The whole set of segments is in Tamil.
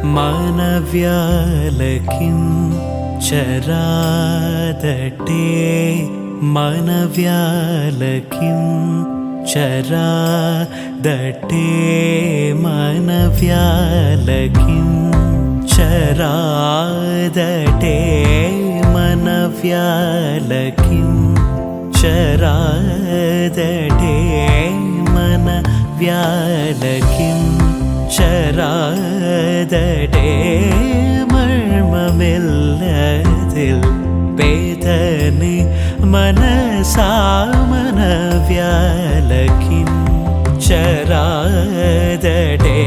मनव्यालकिं चरादटे मनव्यालकिं चरादटे मनव्यालकिं चरादटे मनव्यालकिं चरादटे मनव्यालकिं चरादटे मर्ममिल्लदिल वेदने मनसा मनव्यालकिं चरादटे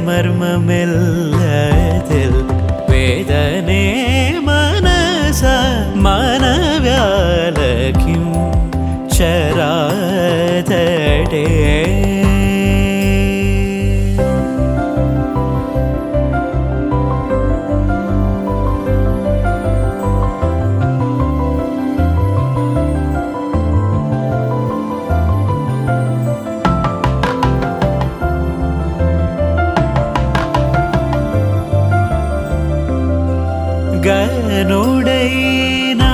मर्ममिल्लदिल वेदने मनसा मनव्यालकिं चरादटे गनुडैना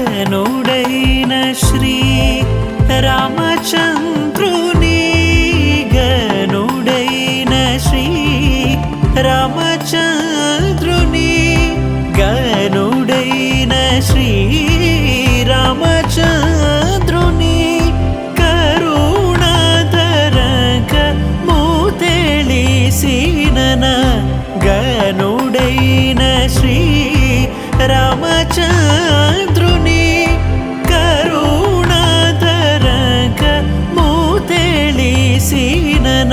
गनुडैन श्री रामचंद्रुनी गनुडैन श्री रामचंद्रुनी गनुडैन श्री रामचंद्रुनी करुणातरंग मुतेलिसिनन गनुडैन श्री रामचंद्रुनी सीनन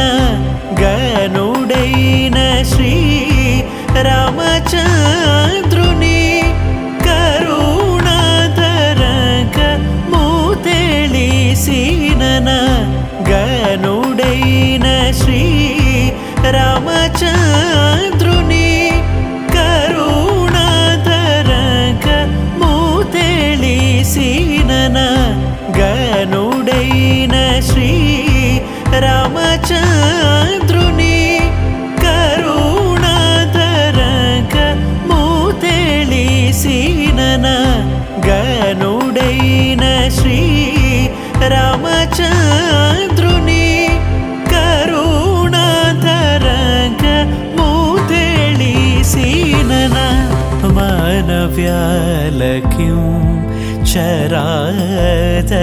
गनुडैन श्री रामचंद्रुनी करुणातरंग मुतेलिसिनन गनुडैन श्री रामचंद्रुनी करुणातरंग मुतेलिसिनन गनुडैन श्री रामचंद्रुनी करुणातरंग मुतेलिसिनन गनुडैन श्री रामचंद्रुनी करुणातरंग मुतेलिसिनन मनव्यालकिं चरादटे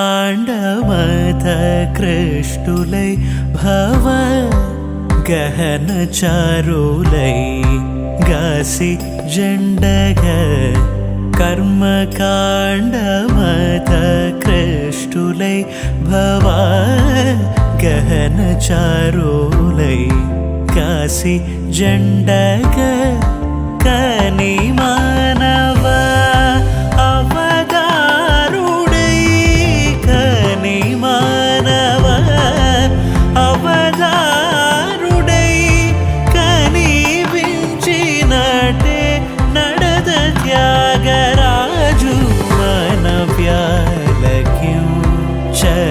कर्मकाण्डमथ कृष्टुलै भव गहन चारुलै गासि जण्डग कर्मकाण्डमथ कृष्टुलै भव गहन चारुलै गासि जण्डग कनि मानव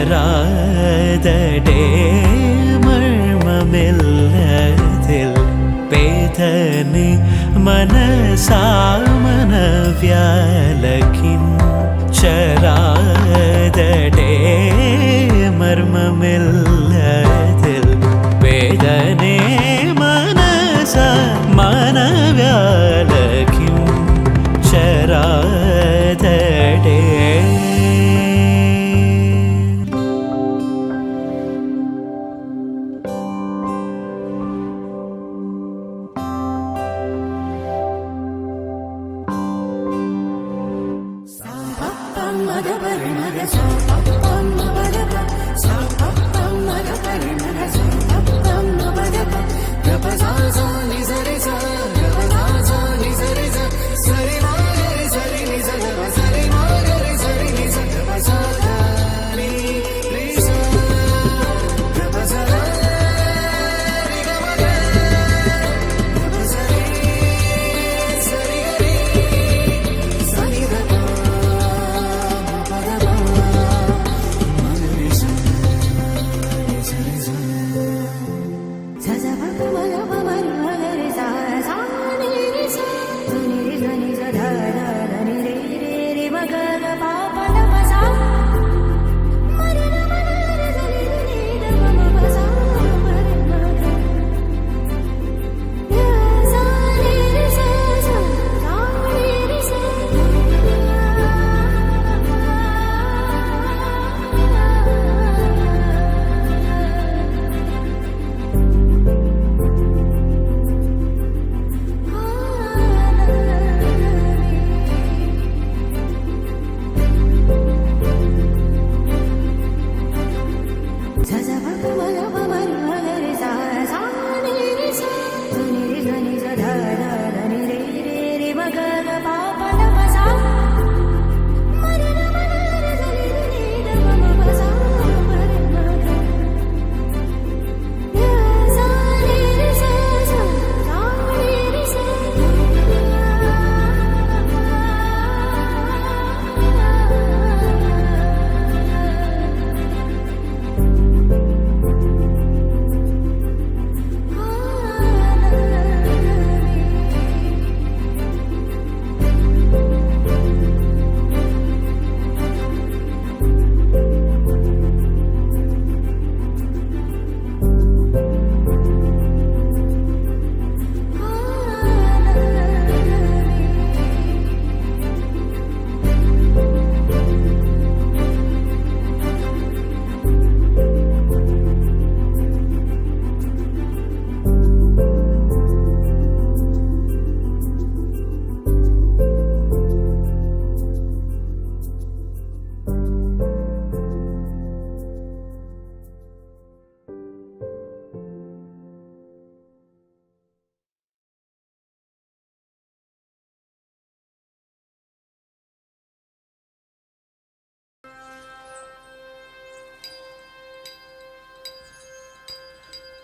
चरादटे मर्ममिल्लदिल वेदने मनसा मनव्यालकिं चरादटे मर्ममिल्लदिल वेदने मनसा मनव्यालकिं चरा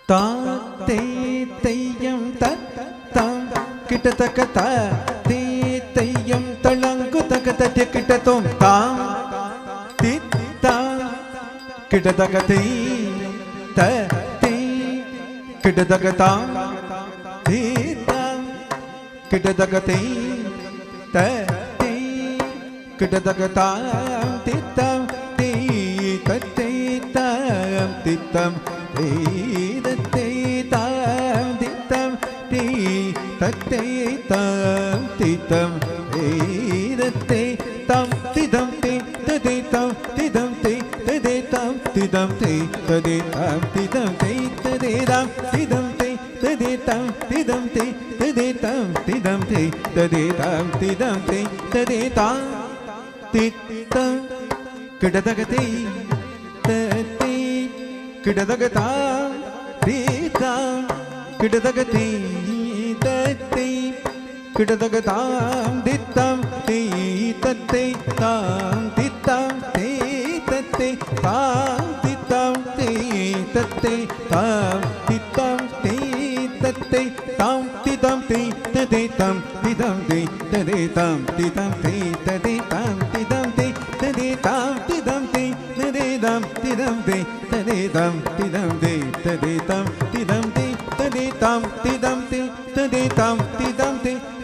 தாத்தே தையம் தத்தம் கிட்டத்தக்க தே தையம் தளங்கு தக்க தட்டிய கிட்டத்தோம் தாம் தித்தா கிட்டத்தக்க தே தே கிட்டத்தக்க தாம் தித்தாம் கிட்டத்தக்க தே தே கிட்டத்தக்க தாம் தித்தாம் தே தத்தே தாம் தித்தாம் தத்தை தாம் தித்தம் தீ தத்தை தாம் தித்தம் தத்தை தாம் திதம் தே ததே தாம் திதம் தே ததே தாம் திதம் தே ததே தாம் திதம் தே ததே தாம் திதம் தே ததே தாம் திதம் தே ததே தாம் திதம் தே ததே தாம் திதம் தே ததே தாம் தித்தம் கிடதகதே தத்தை கிடதகதாம் தீதாம் கிடதகதே தத்தை கிடதகதாம் தித்தம் தீ தத்தை தாம் தித்தம் தீ தத்தை தாம் தித்தம் தீ தத்தை தாம் தித்தம் தீ தத்தை தாம் திதம் தீ ததை தாம் திதம் தீ ததை தாம் திதம் தீ ததை தாம் திதம் தீ ததை தாம் திதம் தீ ததை தாம் திதம் தீ ததை தாம் திதம் தீ ததை தாம் திதம் தீ ததை தாம் திதம் தீ ததை தாம் திதம் தீ ததை தாம் திதம் தீ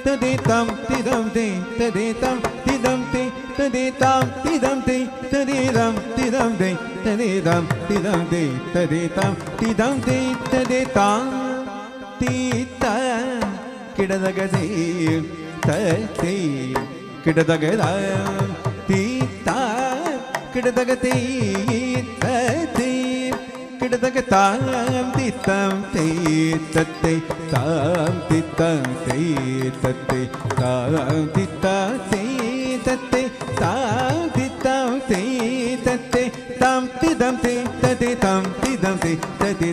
ததை தாம் திதம் தீ ததை தாம் திதம் தீ ததை தாம் திதம் தீ ததை தாம் திதம் தீ ததை தாம் திதம் தீ ததை தாம் தீதா கிடதகதே தத்தை கிடதகதாம் தீதா கிடதகதே தத்தை கிடதகதாம் தித்தம் தே தத்தை தாம் தித்தம் தே தத்தை தாம் தித்தா தே தத்தை தாம் தித்தம்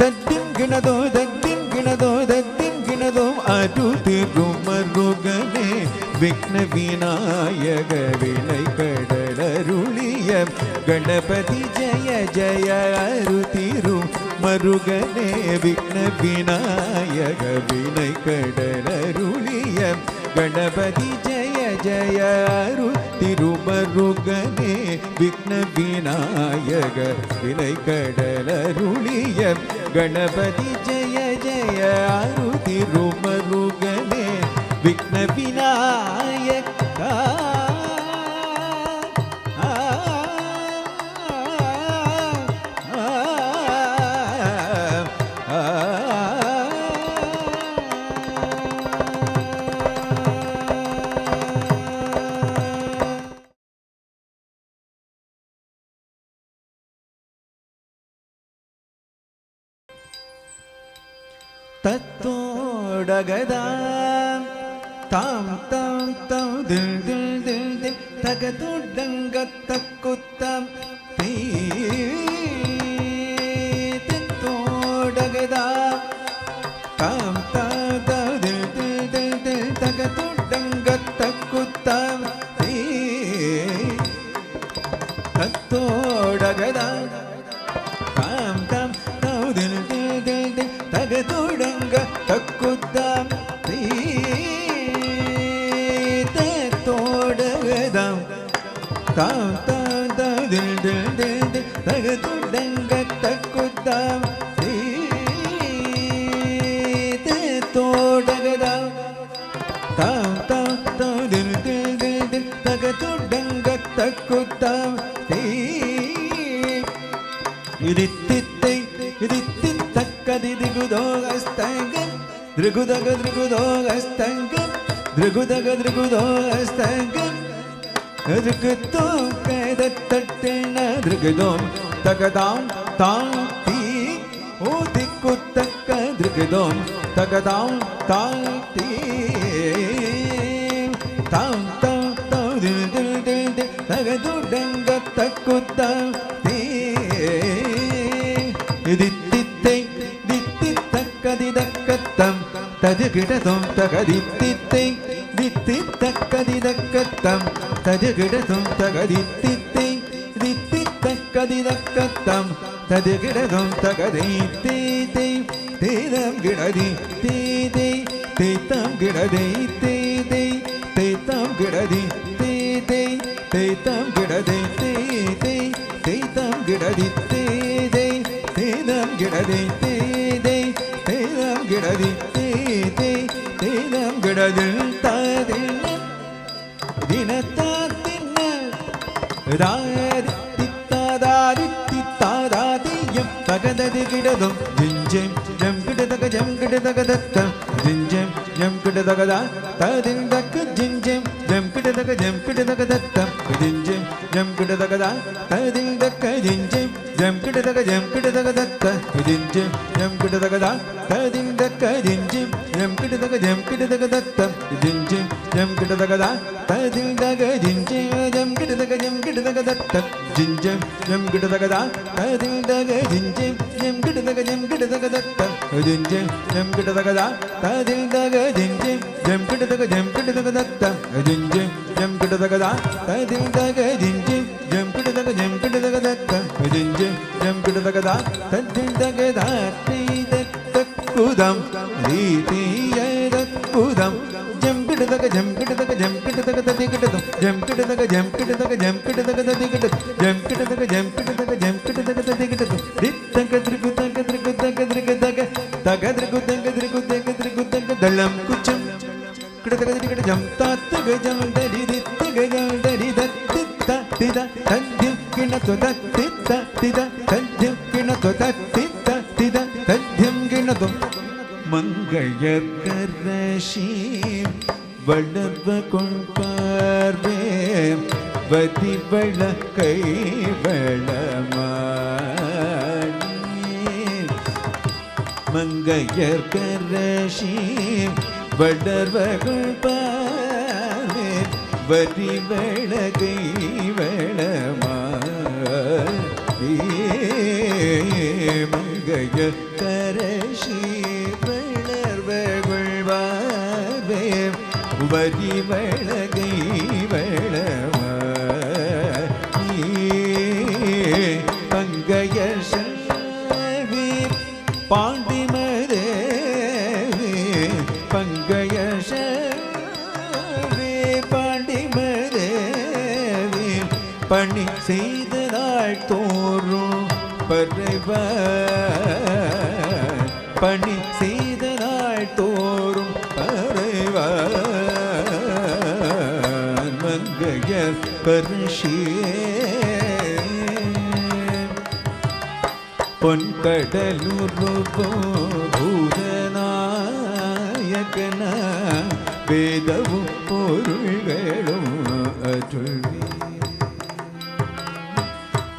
தத்திங்கிணதோ தத்திங்கிணதோ தத்திங்கிணதோ அருதிருமருகனே விக்ன விநாயக வினை கடலருளிய கணபதி ஜய ஜய அருதிரு மருகனே விக்ன விநாயக வினை கடலருளிய கணபதி ஜய ஜய அருதிருமருகனே விக்ன விநாயக வினை கடலருளிய கணபதி ஜய ஜய அருதிருமருகனே விக்ன விநாயகா தத்தோடகதா தாம் தாம் தாம் தில் தில் தில் தில் தகதுடங்க தக்குத்தம் தத்தோடகதா தாம் தாம் தாம் தில் தில் தில் தில் தகதுடங்க தக்குத்தம் தத்தோடகதா தாம் தாம் தாம் தில் தில் தில் தில் தகதுடங்க தக்குத்தம் தத்தோடகதாம் தாம் தாம் தாம் தில் தில் தில் தில் தகதுடங்க தக்குத்தம் தத்தோடகதாம் தாம் தாம் தாம் தில் தில் தில் தில் தகதுடங்க தக்குத்தம் இதித்தித்தை இதித்தித்தக்கதி திகுதோகஸ்தங்கம் திரிகுதக திரிகுதோகஸ்தங்கம் திரிகுதக திரிகுதோகஸ்தங்கம் அதுக்குத்தோம் கைதத்தட்டின திரிகுதோம் தகதாம் தாம் தீ ஓ திக்குத்தக்க திரிகுதோம் தகதாம் தாம் தீ தாம் தாம் தாம் தில் தில் தில் தில் தகதுடங்க தக்குத்தாம் தீ தித்தித்தை தித்தித்தக்கதிதக்கத்தம் ததுகிடதும் தகதித்தித்தை தித்தித்தக்கதிதக்கத்தம் ததுகிடதும் தகதித்தித்தை தித்தித்தக்கதிதக்கத்தம் ததுகிடதும் தகதித்தை தேதம் கிடதி தேதை தேத்தம் கிடதை தேதை தேத்தம் கிடதி தேதை தேத்தம் கிடதை தேதை தேத்தம் கிடதி தேதை தேதம் கிடதி தேதை தேதம் கிடதி தேதை தேதம் கிடதில் தாதில் தினத்தாத்தின் தாதித்தித்தாதாதித்தித்தாதாதியம் தகததி கிடதும் ஜிஞ்சம் ஜம் கிடதக ஜம் கிடதக தத்தம் ஜிஞ்சம் ஜம் கிடதகதா ததில் தக்கு ஜிஞ்சம் ஜம் கிடதக ஜம் கிடதக தத்தம் ஜிஞ்சம் ஜம் கிடதகதா ததில் தக்க ஜிஞ்சம் ஜம் கிடதக ஜம் கிடதக தத்த ஜிஞ்சம் ஜம் கிடதகதா ததில் தக்க ஜிஞ்சம் ஜம் கிடதக ஜம் கிடதக தத்தம் ஜிஞ்சம் ஜம் கிடதகதா ததில் தக ஜிஞ்சம் ஜம் கிடதக ஜம் கிடதக தத்தம் ஜிஞ்சம் ஜம் கிடதகதா ததில் தக ஜிஞ்சம் ஜம் கிடதக ஜம் கிடதக தத்தம் ஜிஞ்சம் ஜம் கிடதகதா ததில் தக ஜிஞ்சம் ஜம் கிடதக ஜம் கிடதக தத்தம் ஜிஞ்சம் ஜம் கிடதகதா ததில் தக ஜிஞ்சம் ஜம் கிடதக ஜம் கிடதக தத்தம் ஜிஞ்சம் ஜம் கிடதகதா ததில் தகதா தீதத்தக்குதம் ரீதியதக்குதம் ஜம் கிடதக ஜம் கிடதக ஜம் கிடதக ததி கிடதும் ஜம் கிடதக ஜம் கிடதக ஜம் கிடதக ததி கிடதும் ஜம் கிடதக ஜம் கிடதக ஜம் கிடதக ததி கிடதும் தித்தங்க திரிகுதங்க திரிகுதங்க திரிகுதங்க தக திரிகுதங்க திரிகுதங்க திரிகுதங்க தலம் குச்சம் கிடதக ததி கிட ஜம் தாத்தக ஜம் தரி தித்தக ஜம் தரி தத்தித்த தித தத்யம் கிணது தத்தித்த தித தத்யம் கிணது தத்தித்த தித தத்யம் கிணதும் மங்கையர்கரஷீம் வளர்வ கொண்பார்வே வதிவள கைவளமானே மங்கையர்கரஷீம் வளர்வ கொண்பார்வே வதிவள கைவளமானே மங்கையர்கரஷீம் சீவளர்வகொள்வாவே வரி வளகை வளவ பங்கைய செல்வி பாண்டிமதேவி பங்கைய செல்வி பாண்டிமதேவி பணி செய்த நாள் தோறும் பறைவ பணி செய்த நாள் தோறும் பறைவ மங்கைய பரிசியே பொன்கடலூர் பூதநாயகன வேதவும் பொருள்களும் அருள்வி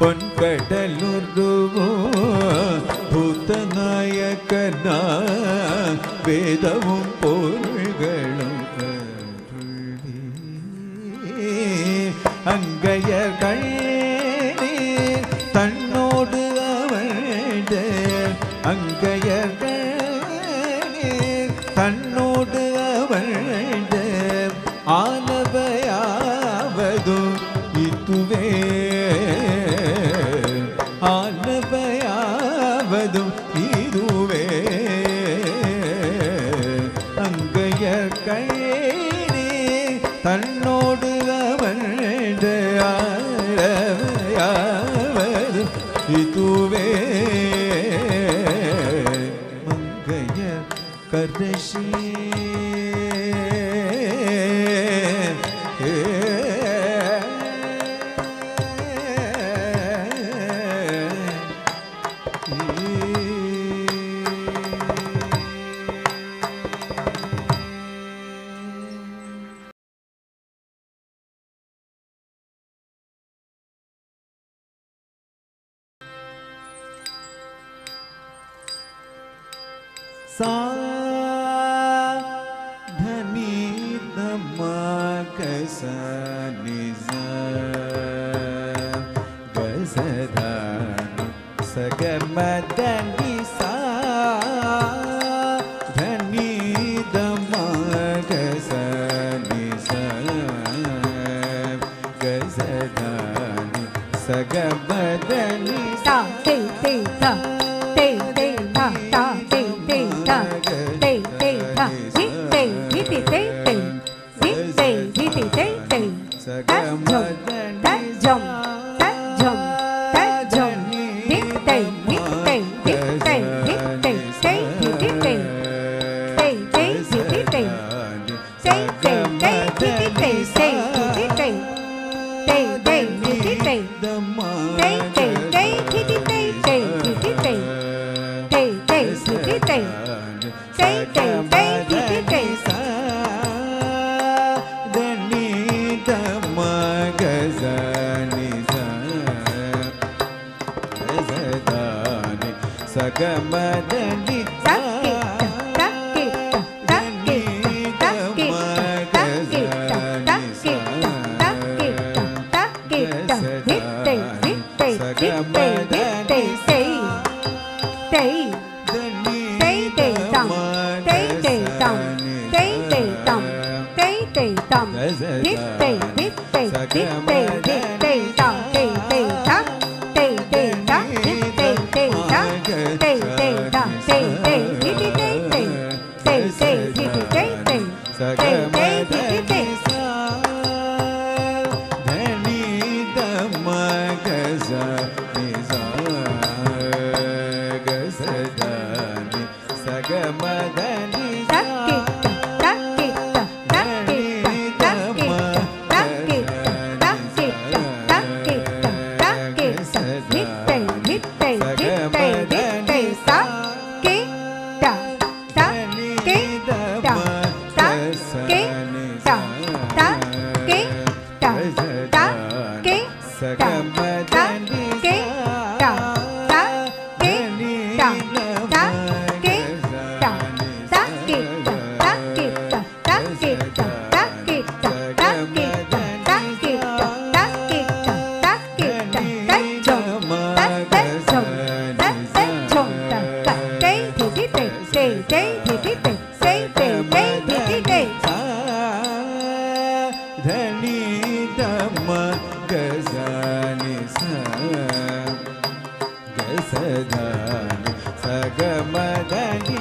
பொன்கடலூர் பூதநாயகன வேதவும் பொருள்களும் அருள்வி அங்கைய கண்ணே தன்னோடு அங்கையர்களே தன்னோடு அவழ்ந்த ஆலவையாவது இதுவே ஆலவையாவது இதுவே அங்கையர்களே தன்னோடு அவழ்ந்த ஆலவையாவது இதுவே கரசி सा धनी दमा कसा निजा गजरा सगमदनी सा धनी दमा कसा निजा गजरा सगमदनी ता ते ते ता ते ते ता ता ते ते ता ते ते ता हि ते हि ते ते ते हि ते हि ते ते te ta jom ta jom ta jom hi te hi te hi te hi te te hi te te te te hi te te te te te hi te te te hi te te te te hi te te te te te hi te te te hi te te te te hi te te te te te hi te te சகமதனி Te ಗಸನಿ ಸ ಗಸದಾನಿ ಸಗಮದನಿ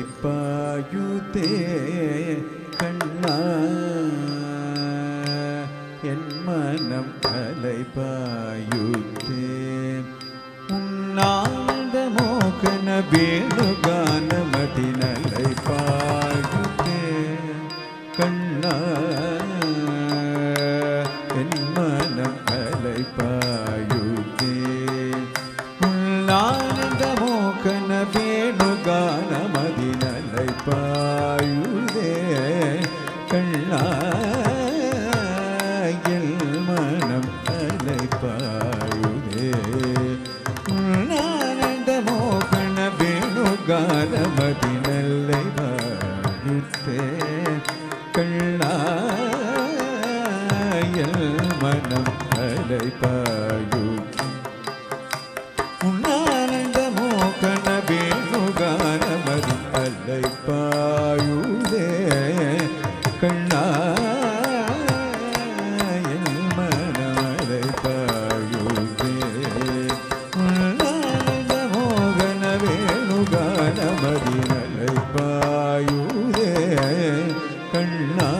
அலைப்பாயுதே கண்ணா என் மனம் அலைப்பாயுதே உன்னாத மோகன வேணுகானமதி நலைப்பாயுதே கண்ணா என் மனம் அலைப்பாயுதே உன்னாத மோகன வேணுகானமதி நலைப்பாயுதே கண்ணா என் மனம் அலைப்பாயுதே வேணுகானமதி நல்லை வாயுத்தே கண்ணாயல் மனம் அலைபாயு உன்னானந்த மோகன வேணுகானமதி அலைபாயுதே கண்ணாயல் மனம் அலைபாயுதே உன்னானந்த மோகன வேணுகானமதி அலைபாயுதே கண்ணா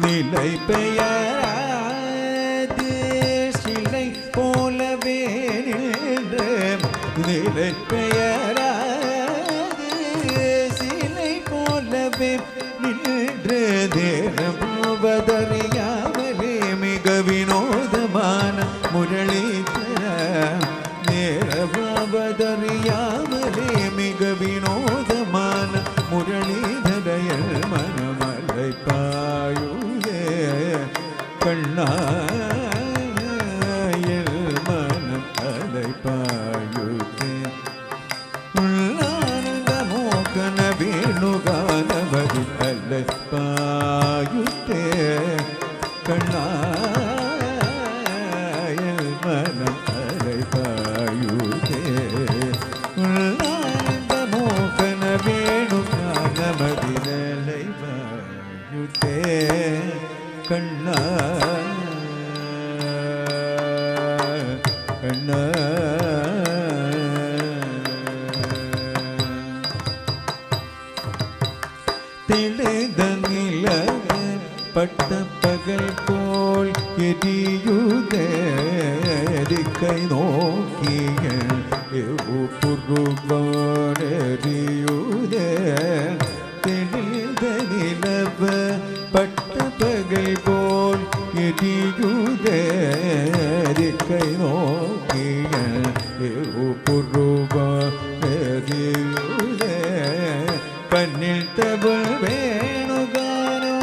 நிலை பெயராது சிலை போலவே நின்ற நிலை பெயராது சிலை போலவே நின்ற தேரபோவதறியாமலே மிக வினோதமான முரளிதர நேரபாவதறியாமலே மிக வினோதமான முரளிதரையல் மனமலை பாயுதே கண்ணாயல் மனம் அலை பாயுதே உள்ளானந்த மோகன வேணுகானவதி அலை பாயுதே கண்ணாயல் மனம் அலை பாயுதே உள்ளானந்த மோகன வேணுகானவதி அலை பாயுதே கண்ணா கண்ணா தெளித நிலவ பட்ட பகல் போல் எரியுதே கை நோக்கிய புருகோடெரியுதே தெளித நிலவ பட்ட பகல் போல் எரியுதே கை நோக்கிய புருகோடெரியுதே கண்ணில் தவள் வேணுகானோ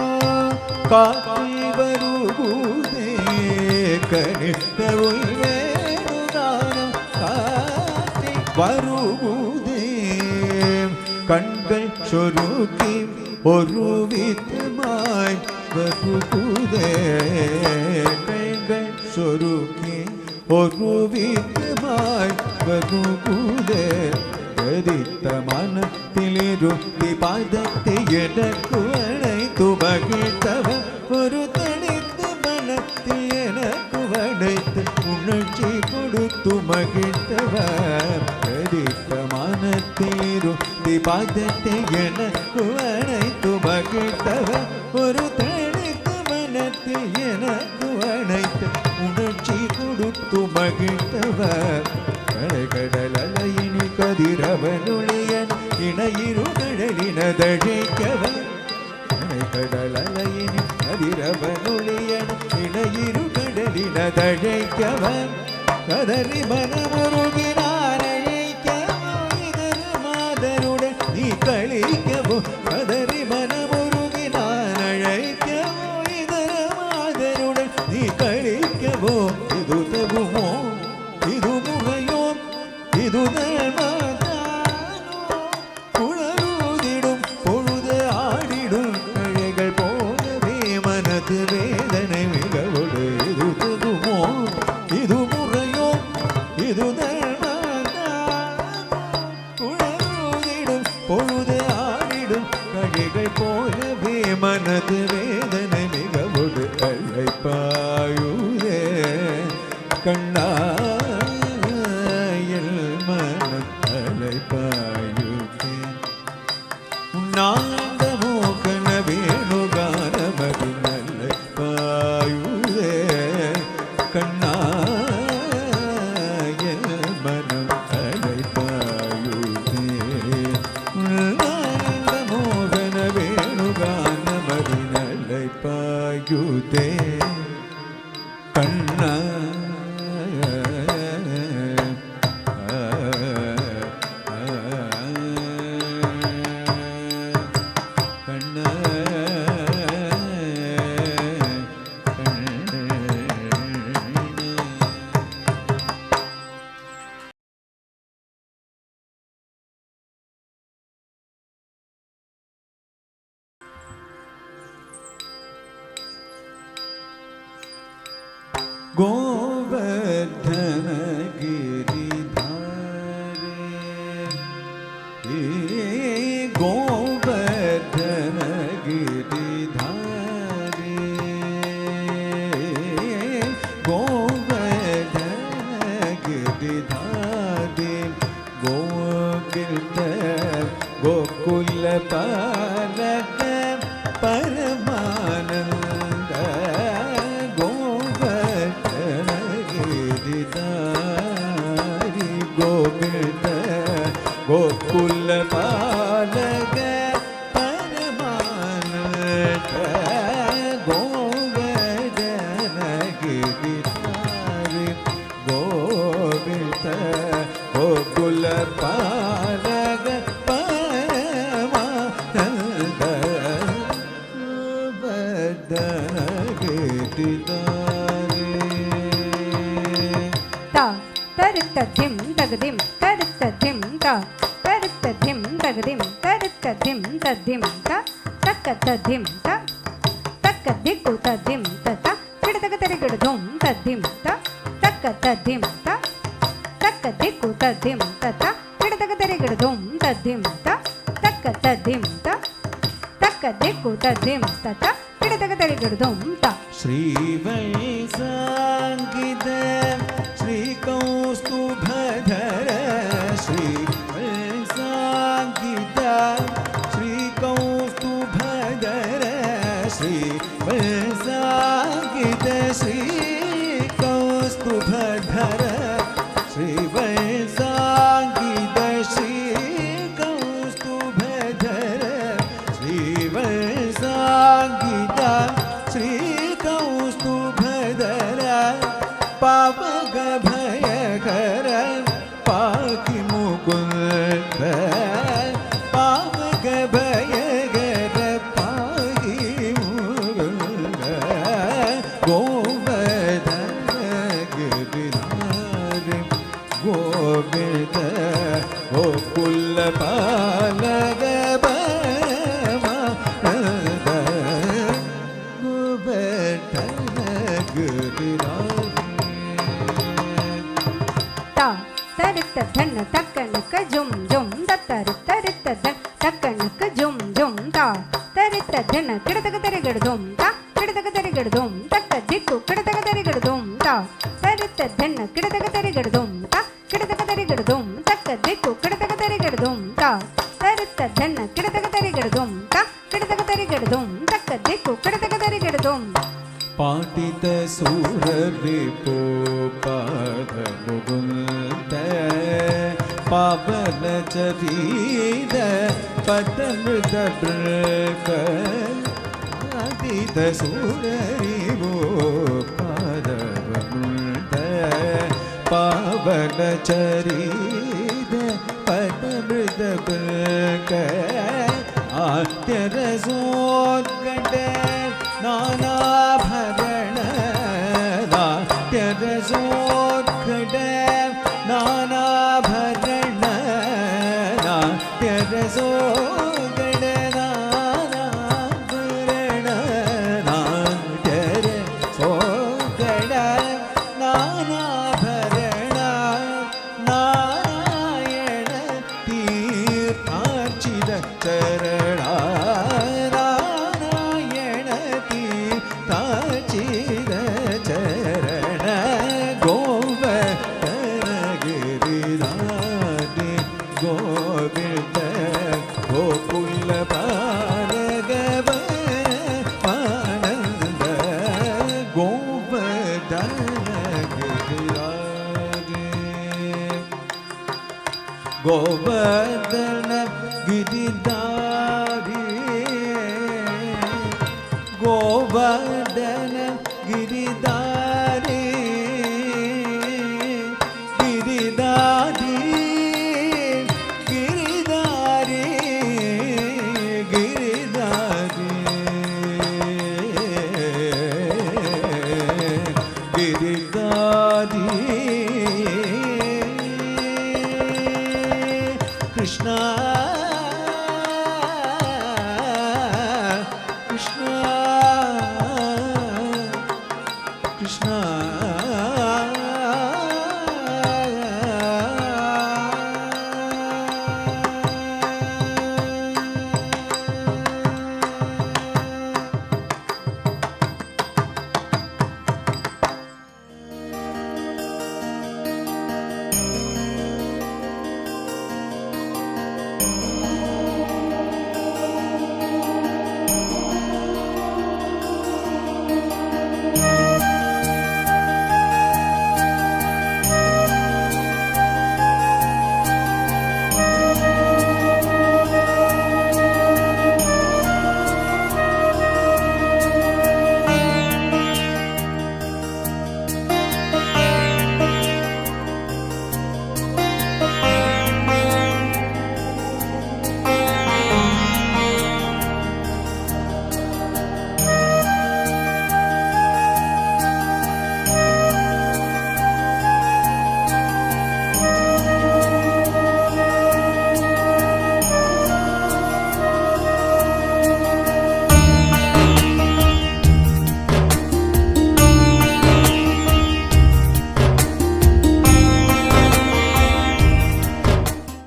காற்றில் வருகுதே கண்ணில் தவள் வேணுகானோ காற்றில் வருகுதே கண்கள் சொருக்கி ஒரு விதமாய் வருகுதே கண்கள் சொருக்கி ஒரு விதமாய் வருகுதே கதித்த மனத்திலிருந்தி பாதத்தை எனக்கு அழைத்து மகிழ்த்தவன் ஒரு தனித்த மனத்தில் எனக்கு அழைத்து உணர்ச்சி கொடுத்து மகிழ்த்தவன் கதித்த மனத்திலிருந்தி பாதத்தை எனக்கு அழைத்து மகிழ்த்தவன் ஒரு தனித்த மனத்தில் எனக்கு அழைத்து உணர்ச்சி கொடுத்து மகிழ்த்தவன் கடல் அலையினி கதிரவனுளியன் இணையிரு கடலினதழிக்கவன் கடல் அலையினி கதிரவனுளியன் இணையிரு கடலினதழிக்கவன் கதறி மனமுருகினான் அழைக்கவோ இதர மாதருடன் நீ கழிக்கவோ கதறி மனமுருகினான் அழைக்கவோ இதர மாதருடன் நீ கழிக்கவோ இது தகுமோ இது முறையோ இது குழலுதிடும் பொழுது ஆடிடும் கழைகள் போலவே மனது வேதனை மிகவோடு இது தகுமோ இது முறையோ இது குழலுதிடும் பொழுது ஆடிடும் கழைகள் போலவே மனது வேதனை மிகவோடு அழைப்பாயுதே கண்ணா உன்னாந்த மோகன வேணுகானமதி நல்ல பாயுதே கண்ணாயல் மனம் அலை பாயுதே உன்னாந்த மோகன வேணுகானமதி நல்ல பாயுதே கண்ணா गोवर्धन गिरिधारे गोवर्धन गिरिधारे गोवर्धन गिरिधारे गोविंद गोकुल पालक परमानंद गोवर्धन गिरिधारी गोविंद गोकुल पालक परमानंद गोवर्धन गिरिधारी गोविंद गोकुल पालक परमानंद गोवर्धन गिरिधारी ता तरित धिम तगदिम तरित धिम ता तरित धिम तगदिम तरित धिम तद्धिम ता तक तद्धिम ता तक दिक्कु तद्धिम तता किडतग तरिगिडधुम तद्धिम ता तक तद्धिम ता तक दिक्कु तद्धिम तता किडतग तरिगिडधुम तद्धिम ता तक तद्धिम ता तक दिक्कु तद्धिम तता किडतग तरिगिडधुम ता श्रीवत्साङ्गित श्रीकौस्तुभधर श्रीवत्साङ्गित श्रीकौस्तुभधर श्रीवत्साङ्गित श्रीकौस्तुभधर श्रीवत्साङ्गित श्रीकौस्तुभधर श्रीवत्साङ्गित श्रीकौस्तुभधर पावक भयकर पाकि मुकुन्द पावक भयकर पाकि मुकुन्द गोवर्धन गिरिधारी गोविंद गोकुल पालक परमानंद गोवर्धन गिरिधारी ता तरित धन तकनक जुम जुम तरित तरित धन तकनक जुम जुम ता तरित धन किडतग तरिगिडधुम ता किडतग तरिगिडधुम तक दिक्कु किडतग तरिगिडधुम ता तरित धन किडतग तरिगिडधुम ता किडतग तरिगिडधुम तक दिक्कु किडतग तरिगिडधुम ता तरित धन किडतग तरिगिडधुम ता किडतग तरिगिडधुम तक दिक्कु किडतग तरिगिडधुम पाटित सूर रिपो पाद मुकुन्द पावन चरीद पदमृत बृक पाटित सूर रिपो पाद मुकुन्द पावन चरीद पदमृत बृक आत्यरसोत्कट नानाभरण नाट्यरसोत्कट नानाभरण नाट्यरसोत्कट नानाभरण नाट्यरसोत्कट नानाभरण नारायण तीर्थार्चित चरण चरण गोवर्धन गिरिधारी गोविंद गोकुल पालक परमानंद गोवर्धन गिरिधारी गोवर्धन गिरिधारी गोवर्धन